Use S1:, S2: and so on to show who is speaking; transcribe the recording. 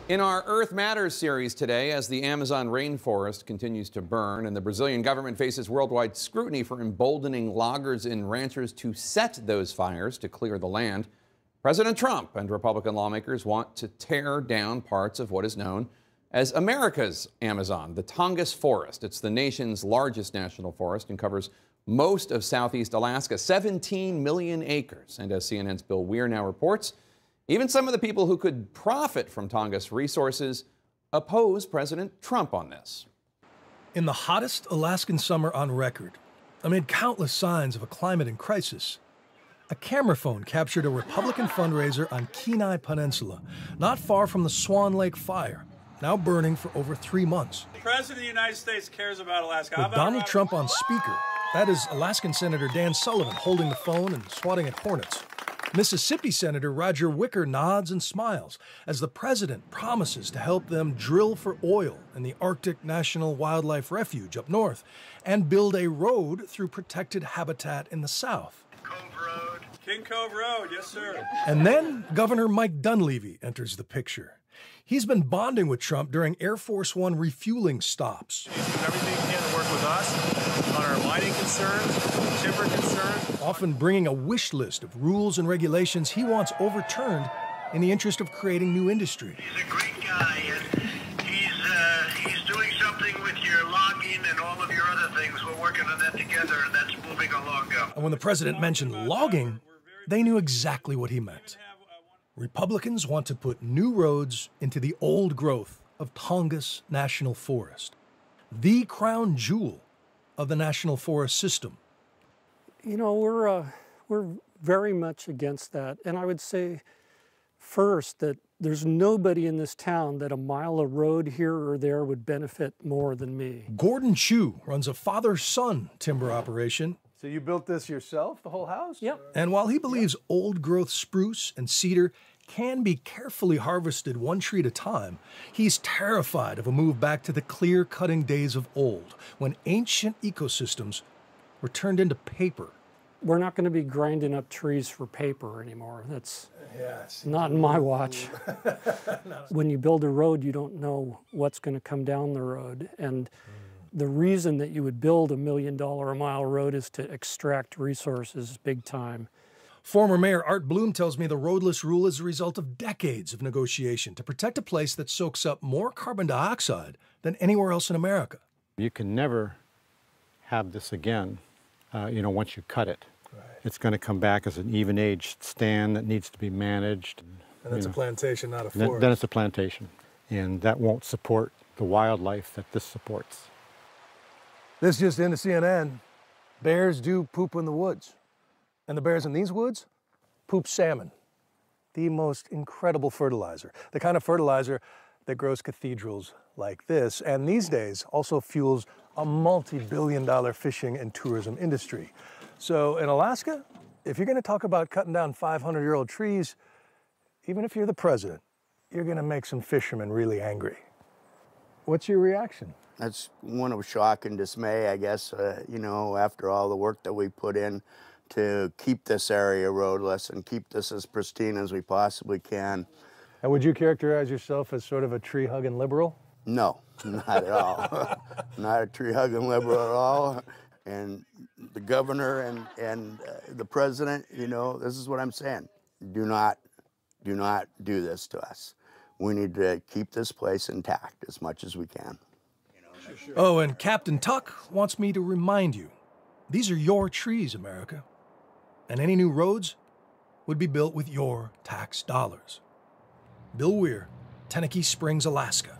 S1: In our Earth Matters series today, as the Amazon rainforest continues to burn and the Brazilian government faces worldwide scrutiny for emboldening loggers and ranchers to set those fires to clear the land, President Trump and Republican lawmakers want to tear down parts of what is known as America's Amazon, the Tongass forest. It's the nation's largest national forest and covers most of southeast Alaska, 17 million acres. And as CNN's Bill Weir now reports, even some of the people who could profit from Tongass resources oppose President Trump on this.
S2: In the hottest Alaskan summer on record, amid countless signs of a climate in crisis, a camera phone captured a Republican fundraiser on Kenai Peninsula, not far from the Swan Lake fire, now burning for over 3 months.
S3: The President of the United States cares about Alaska.
S2: With Donald Trump on speaker, that is Alaskan Senator Dan Sullivan holding the phone and swatting at hornets. Mississippi Senator Roger Wicker nods and smiles as the president promises to help them drill for oil in the Arctic National Wildlife Refuge up north and build a road through protected habitat in the south.
S3: King Cove Road, yes, sir.
S2: And then Governor Mike Dunleavy enters the picture. He's been bonding with Trump during Air Force One refueling stops.
S4: He's doing everything he can to work with us on our mining concerns, timber concerns.
S2: Often bringing a wish list of rules and regulations he wants overturned in the interest of creating new industry.
S5: He's a great guy, and he's doing something with your logging and all of your other things. We're working on that together, and that's moving along.
S2: And when the president mentioned logging, they knew exactly what he meant. Republicans want to put new roads into the old growth of Tongass National Forest, the crown jewel of the national forest system.
S6: You know, we're very much against that. And I would say first that there's nobody in this town that a mile of road here or there would benefit more than me.
S2: Gordon Chu runs a father-son timber operation.
S7: So you built this yourself, the whole house?
S6: Yep.
S2: And while he believes old-growth spruce and cedar can be carefully harvested one tree at a time, he's terrified of a move back to the clear-cutting days of old, when ancient ecosystems were turned into paper.
S6: We're not going to be grinding up trees for paper anymore. That's not in my watch. When you build a road, you don't know what's going to come down the road. And the reason that you would build $1 million a mile road is to extract resources big time.
S2: Former Mayor Art Bloom tells me the roadless rule is the result of decades of negotiation to protect a place that soaks up more carbon dioxide than anywhere else in America.
S8: You can never have this again, once you cut it. Right. It's going to come back as an even-aged stand that needs to be managed.
S7: And that's a plantation, not a forest.
S8: Then it's a plantation, and that won't support the wildlife that this supports.
S7: This just into CNN. Bears do poop in the woods. And the bears in these woods poop salmon, the most incredible fertilizer, the kind of fertilizer that grows cathedrals like this, and these days also fuels a multi-billion-dollar fishing and tourism industry. So in Alaska, if you're going to talk about cutting down 500-year-old trees, even if you're the president, you're going to make some fishermen really angry. What's your reaction?
S9: That's one of shock and dismay, I guess, after all the work that we put in to keep this area roadless and keep this as pristine as we possibly can.
S7: And would you characterize yourself as sort of a tree-hugging liberal?
S9: No, not at all. Not a tree-hugging liberal at all. And the governor and the president, this is what I'm saying. Do not do this to us. We need to keep this place intact as much as we can.
S2: Oh, and Captain Tuck wants me to remind you, these are your trees, America. And any new roads would be built with your tax dollars. Bill Weir, Tenakee Springs, Alaska.